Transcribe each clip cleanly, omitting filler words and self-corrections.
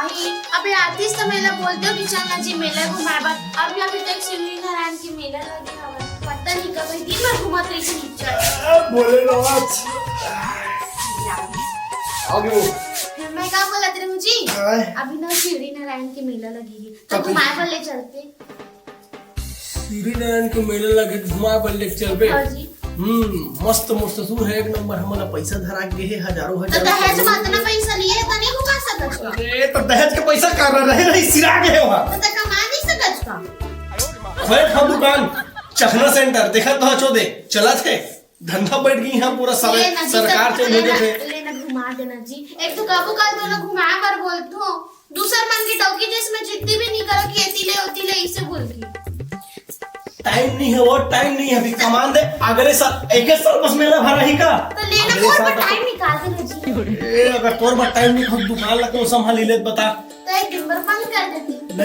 भाई अबे आतीस तो मेला बोलते हो कि चलना जी मेला घुमाए बात अभी अभी तक सिवनी नारायण की मेला लगे हवा पता नहीं कब दिन भर घुमात रही थी नीचे बोले रोज आगे मैं क्या बोला तेरे मुझे अभी ना सिवनी नारायण की मेला लगेगी तो घुमाए पर ले चलते सिवनी नारायण को मेला लगे घुमाए पर ले चल पे हाँ जी मस्त मस्त ससुर है एक नंबर हमारा पैसा धरा के है हजारों तो दहेज में इतना पैसा लिए तो नहीं घुमा सकत अरे तो दहेज के पैसा कर रहे नहीं सिरा गए हो तो कमा नहीं सकत का बैठ हम दुकान चखना सेंटर देखा तो चो दे चला थे धंधा बैठ गई यहाँ पूरा सरकार से भेजे थे लेना घुमा देना जी एक तो काबू काल दोनों घुमाया पर बोलते हो दूसर मन की टोकी जिसमें जिद्दी भी नहीं करो कि एती ले इसे बोल की टाइम नहीं है वो टाइम नहीं है अभी कमान दे अगले साल एक साल बस मेला भरा ही का तो लेना और पर टाइम निकाल दे जी ए अगर तोर पर टाइम नहीं खुद दुकान लग तो संभाल ले बता तो एक दिन भर बंद कर देती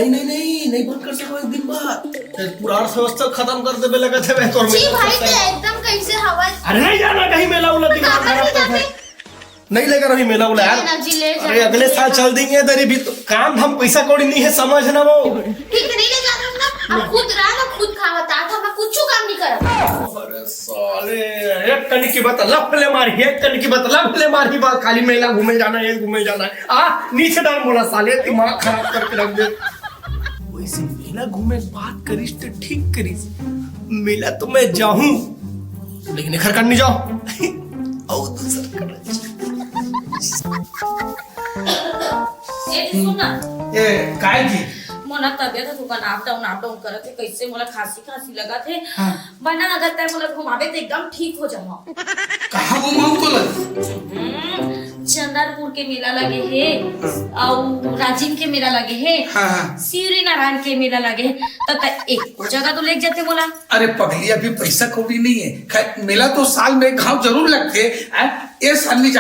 नहीं बंद कर सको एक दिन बाद पूरा अर्थव्यवस्था खत्म कर देबे लगा थे तोर जी भाई तो एकदम कैसे हवा अरे नहीं जाना कहीं मेला उला दिमाग खराब कर दे नहीं लेकर अभी मेला उला यार अरे अगले साल चल देंगे तेरी भी तो काम हम पैसा कौड़ी नहीं है समझना वो ठीक नहीं ले जाना ना अब खुद रहा खुद खावता था मैं कुछ काम नहीं कर अरे साले एक कनी की बात लफले मारी एक कनी की बात लफले मारी बात खाली मेला घूमे जाना है घूमे जाना है आ नीचे डाल मोला साले दिमाग खराब करके रख दे वैसे मेला घूमे बात करिस तो ठीक करिस मेला तो मैं जाऊं लेकिन घर करने जाओ और दूसरा कर ए सुन ना ए काय की मोला तबियत दुकान अप डाउन करत है कैसे मोला खांसी लगा थे बना अगर तय मोला घुमावे तो एकदम ठीक हो जाओ कहां घुमाऊं तो लग चंदरपुर के मेला लगे है और राजीव के मेला लगे है सिवनी नारायण के मेला लगे है तब एक जगह तो ले जाते मोला अरे पगली अभी पैसा कौड़ी नहीं है खैर मेला तो साल में घाव जरूर लगते ये साल नहीं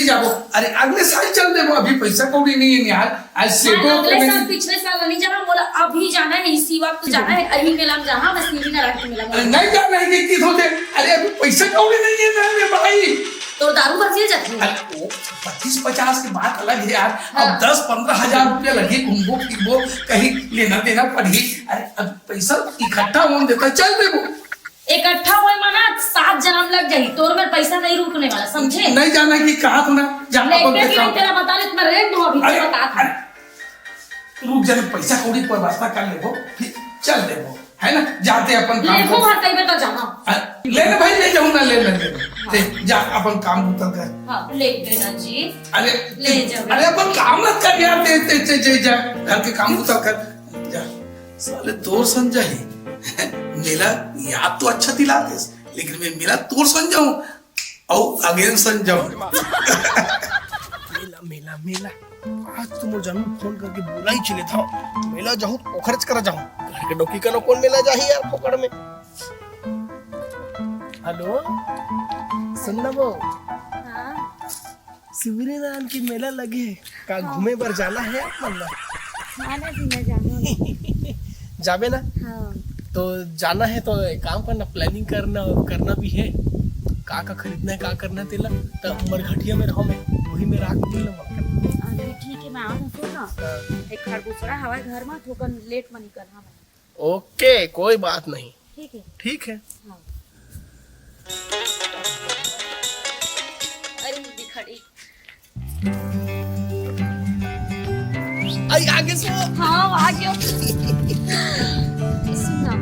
जाबो अरे अगले साल चल देबो अभी पैसा कौड़ी नहीं है यार आज सेठो अगले साल पिछले साल नहीं जाना बोला अभी जाना है इसी वक्त जाना है अभी मेला में जहाँ बस सिवनी नारायण के मेला में नहीं जाना है किस होते अरे अभी पैसा कौड़ी नहीं है ना मेरे भाई तो दारू बच जाती है 25-50 की बात अलग है यार अब 10-15 हजार रुपया लगे घूमबो फिरबो कहीं लेना देना पड़ी अरे अब पैसा इकट्ठा होने देता चल देबो इकट्ठा हुए माना 7 जन्म लग जाही तोर में पैसा नहीं रुकने वाला समझे नहीं जाना कि कहा ना जाना तेरा बता रहे तुम्हारा रेट दो अभी अरे बता था रुक जाने पैसा कौड़ी पर व्यवस्था कर लेबो फिर चल देबो है ना जाते अपन काम देखो हर कहीं पे तो जाना लेने भाई ले जाऊँ ना ले जा अपन काम उतर कर हाँ ले लेना जी अरे ले जाओ अरे अपन काम मत कर यार ते जा घर के काम उतर कर जा साले तोर समझा ही मेला याद तो अच्छा दिलाते लेकिन मैं मेला तोर समझाऊं और अगेन समझाऊं मेला मेला आज तुम जानू फोन करके बोला ही चले था मेला जाऊं तो खर्च करा जाऊं घर के डोकी का कौन मेला जाही यार पकड़ में हेलो सुनना वो सिवनी नारायण की मेला लगे का घूमे पर जाना है जाबे ना तो जाना है तो एक काम करना प्लानिंग करना भी है का खरीदना है का करना है तेला तो मरघटिया में रहो मैं वही में राख दिल अरे ठीक है मैं आऊं सुन ना एक खरगोशरा हवा घर में थोकन लेट मनी करना मैं ओके कोई बात नहीं ठीक है हाँ अरे दिखड़ी आई आगे से हाँ आ गयो सुना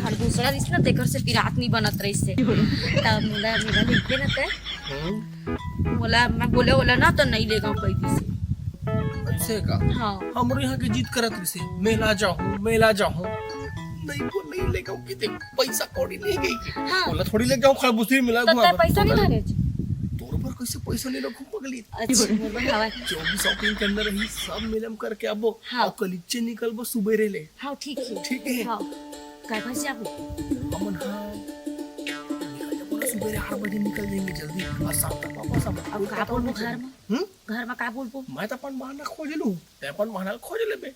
खरगोशरा दिस ना तेकर से पिरात नहीं बनत रही से तब मोला लेके ना ते मोला मैं बोले ना तो नहीं लेगा पैदी से ऐसे का हाँ हमरो यहाँ के जीत करत वैसे मेला जाऊं नहीं लेगा किते पैसा कौड़ी नहीं गई हाँ। बोला थोड़ी ले जाऊं खरबूसी मिला तो घुमा पैसा नहीं धरे तोर पर कैसे पैसा ले लो घूम पगली अच्छा मोबाइल हवा जो भी शॉपिंग के अंदर रही सब मिलम करके आबो हाँ। और कलीचे निकलबो सुबेरे ले हाँ ठीक है हाँ काय भाई जाबो अमन हाँ निकल जा पूरा सुबेरे 8 बजे निकल जाएंगे जल्दी और शाम तक वापस आबो अब का बोलबो घर में का बोलबो मैं तो अपन बहाना खोज लूं ते अपन बहाना खोज लेबे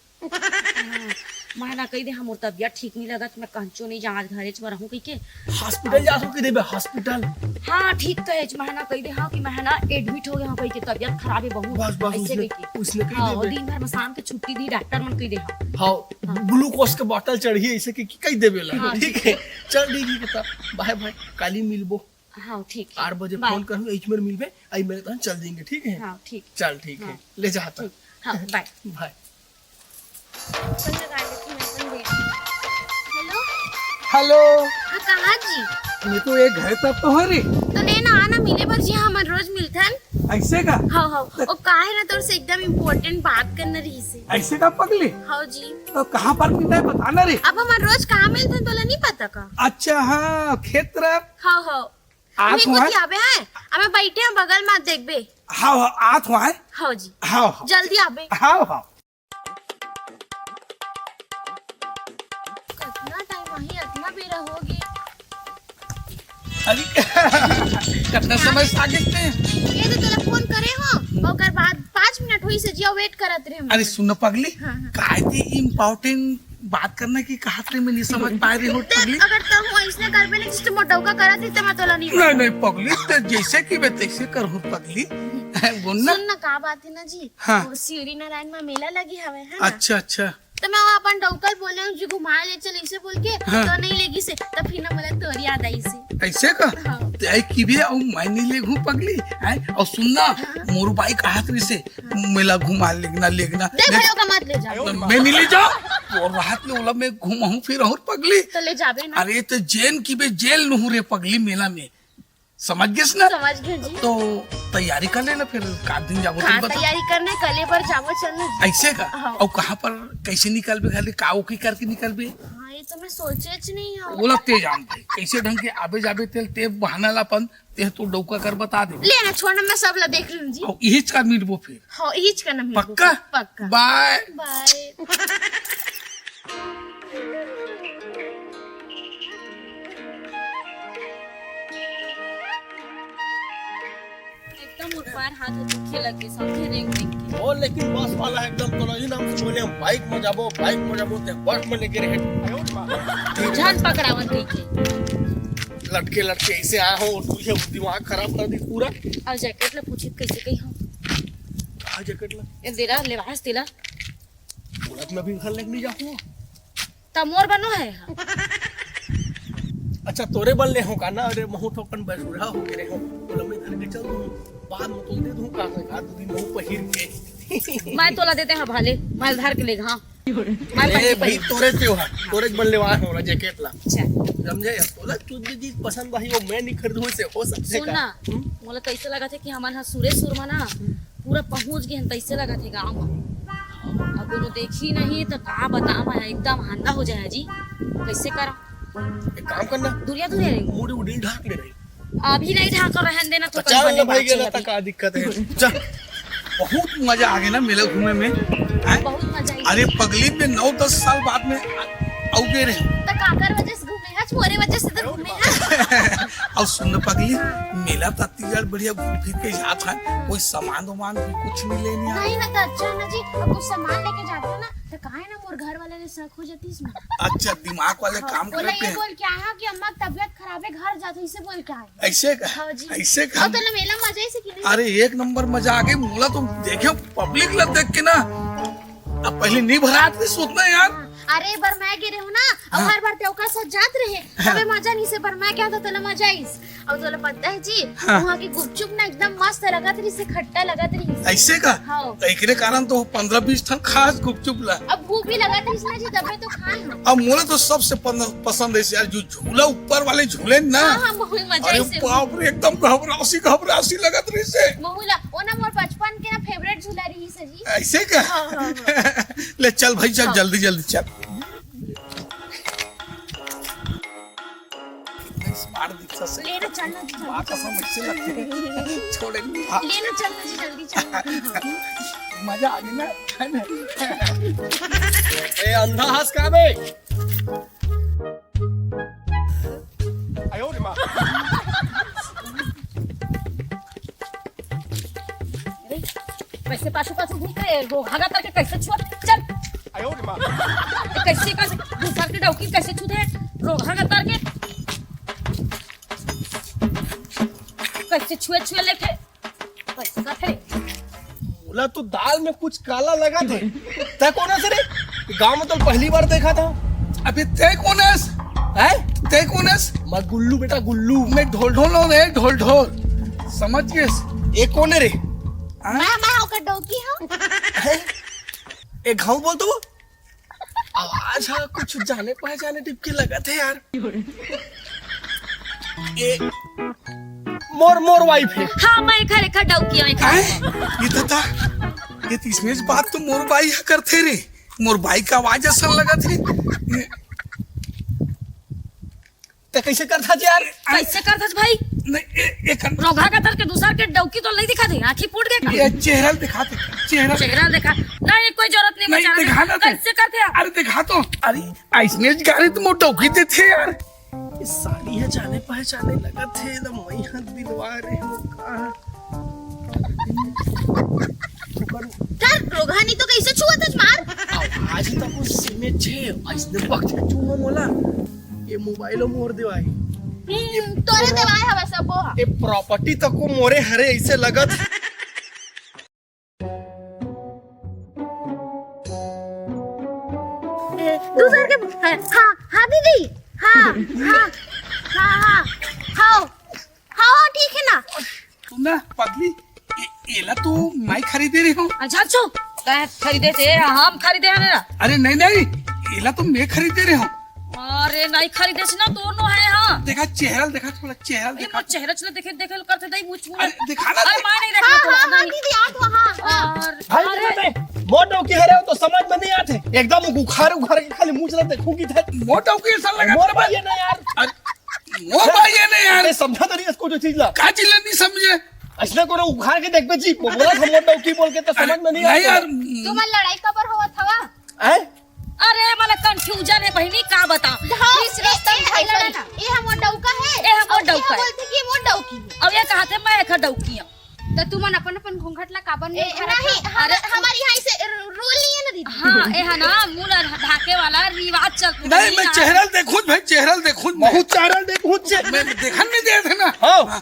मैं ना कही दे हम तबियत ठीक नहीं लगत मैं कंचो नहीं जहाँ घरे में रहूँ कही के हॉस्पिटल जा सके देबे हॉस्पिटल। हाँ ठीक कहे मैं ना कही दे हाँ कि मैं ना एडमिट हो गया हूँ कही के तबियत खराब है बहुत बस बस ऐसे उसने कही के उसने कही हाँ और देबे। दिन भर में शाम के छुट्टी दी डॉक्टर मन कही दे हाँ हाँ ग्लूकोज के बोतल चढ़िए ऐसे कि कही देबे ला। हाँ, ठीक है चल ठीक है तब बाय बाय काली मिलबो हाँ ठीक है 8 बजे बाय। फोन करूँ एच में मिलबे आई मेरे तहन चल देंगे ठीक है। हाँ ठीक चल ठीक है ले जाता ठीक हाँ बाय भाई। हेलो हेलो हाँ कहाँ जी ये तो एक घर तक तो है रे। तो लेना आना मिले पर जी हम रोज मिलथन। ऐसे का हाँ हाँ ओ काहे ना तोर से एकदम इम्पोर्टेंट बात करना रही से। ऐसे का पगली हाँ जी तो कहाँ पर मिलता है बताना रे। अब हमार रोज कहाँ मिलथन तोला नहीं पता का। अच्छा हाँ खेत तरफ हाँ हाँ आत नहीं हुआ कुछ आबे है हमें बैठे हैं बगल में देखबे। हाँ हाँ आत हुआ है हाँ जी हाँ हाँ जल्दी आबे। हाँ हाँ कितना टाइम वही इतना बेरा हो गया। अरे कितना समय से आगे थे। ये तो तेरा फोन करे हो ओकर बाद 5 मिनट हुई से जिया वेट करत रहे हम। अरे सुन पगली हाँ, हाँ। काय थी इम्पोर्टेंट बात करने की कहा थे मैं नहीं समझ पा रही हूँ पगली। अगर तुम ऐसने करबे नहीं जिस मोटौका करत रही तो मैं तोला नहीं नहीं नहीं पगली तो जैसे कि मैं तैसे करूँ पगली बोल ना। सुन ना का बात है ना जी। हाँ। वो सिरी नारायण में मेला लगी हवे है ना। अच्छा अच्छा तो मैं वो अपन डौकल बोले हूँ जी घुमा ले चल इसे बोल के हाँ। तो नहीं लेगी से तब फिर ना मला तोरी याद आई से। ऐसे का हाँ। ते की भी और मैं नहीं ले घूम पगली है और सुनना मोर बाई कहा थी से मेला घुमा लेगना लेगना देख भयो का मत ले जाओ मैं नहीं ले जाओ और रात में ओला मैं घूमहूं फिर और पगली। तो ले जाबे ना। अरे तो जेल की बे जेल नहू रे पगली मेला में समझ गए ना। समझ गए जी। तो तैयारी कर लेना फिर का दिन जाबो कहाँ तुम बता। तैयारी करने कले पर जावो चलना जी। ऐसे का हाँ। और कहाँ पर कैसे निकलबे खाली काओ की करके निकलबे हाँ ये तो मैं सोचे नहीं हूँ। बोला तेज आम भाई कैसे ढंग के आबे जाबे तेल ते बहाना लापन ते तो डौका कर बता दे लेना छोड़ना मैं सब ला देख रही हूँ जी। और यही का मिलबो फिर हाँ हिच का ना पक्का पक्का बाय। बाय। एकदम ऊपर हाथ दुखे लगे समझे देख देख के और लेकिन बस वाला एकदम तो नहीं नाम से बोले हम बाइक में जाबो ते बस में लेके रहे जान पकड़ावन कही के लटके लटके ऐसे आया हो तुझे दिमाग खराब कर दी पूरा। और जैकेट ला पूछित कैसे कही हम आ जैकेट ला ये देला लेवास देला पूरा मैं भी घर लेके नहीं जाऊँ। तमोर बनो है हाँ। अच्छा तोरे बल ले हो का ना अरे महू तो अपन बैठूरा हो गए हो बोला मैं घर के चल दूँ बाद में तो दे दूँ का 2 दिन महू पहिर के मैं तोला देते हैं भाले मैं धार के ले हाँ अरे भाई तोरे त्योहार तोरे बल ले वहाँ हो जैकेट ला अच्छा समझे तोला तुझे चीज पसंद भाई वो मैं नहीं खरीदूँ से हो सकते सुन ना मोला तो ऐसे लगा थे कि हमारे यहाँ सूर्य सुरमा ना पूरा पहुंच गए हैं तो ऐसे लगा थे गाँव में अब वो देखी नहीं तो का बता मैं एकदम हंदा हो जाए जी कैसे करा एक काम करना दूरिया दूरिया रे मुड़ी उड़ी ढाक ले रही अभी नहीं ढाकर रहन देना तो कल चल बने ना भाई बात गेला चल तक अभी। का दिक्कत है चल बहुत मजा आ गया ना मेला घूमे में हैं? बहुत मजा आई अरे पगली में 9-10 साल बाद में औगे रहे तो काकर वजह से घूमे हैं छोरे वजह से तो घूमे हैं। और सुन पगली मेला तो अत्तीगढ़ बढ़िया घूम फिर के जात है कोई सामान वामान भी कुछ नहीं लेने आए। नहीं ना तो अच्छा ना जी अब कुछ सामान लेके जाते हो ना तो काहे ना मोर घर वाले ने शक हो जाती इसमें। अच्छा दिमाग वाले काम बोला करते ये हैं बोल क्या है कि अम्मा की तबीयत खराब है घर जाते इसे बोल क्या है। ऐसे का हाँ जी ऐसे और का तो ना मेला मजा ही से कि नहीं। अरे एक नंबर मजा आ गई मोला तुम देखे पब्लिक लग देख के ना अब पहले नहीं भरा थे सोचना यार। अरे बार मैं गिरे हूँ ना और हर बार तेरे साथ जात रहे तबे मजा नहीं से पर मैं क्या था तोला मजा आईस और तोला पता है जी वहाँ की गुपचुप ना एकदम मस्त लगत रही से खट्टा लगत रही। ऐसे का हाँ। तो एकरे कारण तो 15-20 ठन खास गुपचुप ला। अब भूख भी लगत रही ना जी तबे तो खाए हम। अब मोला तो सबसे पसंद है यार जो झूला ऊपर वाले झूले ना हाँ हाँ बहुत मजा अरे आई से बाप रे एकदम घबरासी लगत रही से महुला वो ना मोर बचपन के ना फेवरेट झूला रही से जी। ऐसे का हाँ, हाँ, ले चल भाई चल हाँ। जल्दी जल्दी चल स्मार्ट दिखता से लेना चलना जी जल्दी बात कसम ऐसे लगते हैं छोड़ेंगे हाँ, लेना चलना जी जल्दी चलना। मजा आ गई ना है ना? ए अंधा हंस का बे आयो रे मां वैसे पाछू पाछू घूम के रोहागा करके कैसे छोड़ चल आयो रे मां कैसे दूसर के डौकी कैसे छूते हैं रोगा का तार के कैसे छुए छुए लेके कैसे करते बोला तो दाल में कुछ काला लगा थे तय कौन है रे? गांव में तो पहली बार देखा था। अबे तय कौन है? तय कौन है? मैं गुल्लू बेटा गुल्लू। मैं ढोल ढोल हो रे ढोल ढोल समझ गए? एक कौन है रे? मैं होकर डौकी हूँ। एक घाव बोल तो आवाज है कुछ जाने पहचाने टिप के लगा थे यार। ये मोर मोर वाइफ है। हाँ मैं खरेखर डौकी हूँ ये था ये तो इसमें बात तो मोर बाई करते रे मोर बाई का आवाज ऐसा लगा थे तो कैसे करता जी यार? कैसे करता भाई नहीं एक रोगा का तार के दूसर के डौकी तो नहीं दिखा थे आँखी फूट गए ये चेहरा दिखाते चेहरा चेहरा देखा नहीं कोई जरूरत नहीं नहीं दिखा ना कैसे करते आप अरे दिखा तो अरे ऐसने गाड़ी तो मोटो की थे यार इस साली है जाने पहचाने लगा थे ना मैं हाथ दिलवा रहे हो कर रोगानी तो कैसे छुआ था मार। आज तक उस सीमे छे ऐसने वक्त चूमा मोला ये मोबाइलो मोर देवाई तोरे देवाय हवे सब वो ये प्रॉपर्टी तक को मोरे हरे ऐसे लगत। दूसर के हाँ हाँ दीदी हाँ हाँ हाँ हाँ हाँ हाँ ठीक है ना। तुम ना पगली एला तो मैं खरीदे रही हूँ। अच्छा छो खरीदे थे हम खरीदे हैं ना अरे नहीं नहीं एला तो मैं खरीदे रही हूँ। अरे नहीं खरीदे से ना दोनों है हाँ देखा चेहरा देखा थोड़ा चेहरा देखा चेहरा चले देखे देखे करते दई मुझ अरे दिखा ना अरे मैं नहीं हाँ रखा हाँ हाँ दीदी आ तो हाँ हाँ भाई अरे मोटो की हरे हो तो समझ में नहीं आते एकदम उखाड़ उखाड़ के खाली मुंह चला देखूं की थे मोटा के ऐसा लगा मोर भाई ना यार। मोर भाई है ना यार अरे समझा तो नहीं इसको जो चीज ला का चीज नहीं समझे ऐसा कोनो उखाड़ के देख पे जी बोला था मोटो की बोल के तो समझ में नहीं नहीं यार तुम्हारी लड़ाई कबर हुआ था हैं? अरे मला कंफ्यूजन है बहनी का बता इस रास्ते में भाई लड़े ना ये हम डौका है ये हमर डौका है। बोलते कि वो डौकी अब ये कहा थे मैं एक डौकी हूँ तो तुम अपन अपन घूंघट ला काबन नहीं अरे हमारी यहाँ से रूल नहीं है ना दीदी। हाँ ये है ना मुंह ढाके वाला रिवाज चल नहीं मैं चेहरा देखूं भाई चेहरा देखूं बहुत चारा देखूं जे मैं देखन नहीं दे थे ना हां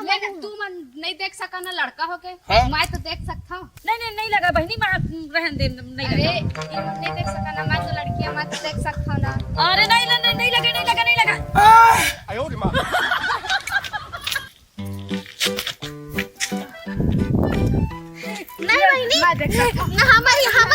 लेकिन तू मन नहीं देख सका ना लड़का होके हाँ? मैं तो देख सकता हूँ। नहीं लगा बहनी मैं रहन दे नहीं अरे लगा नहीं देख सका ना मैं तो लड़की है मैं तो देख सकता हूँ ना। अरे नहीं लगा आयो रे मां नहीं मैं देख सकता हूँ ना हमारी यहाँ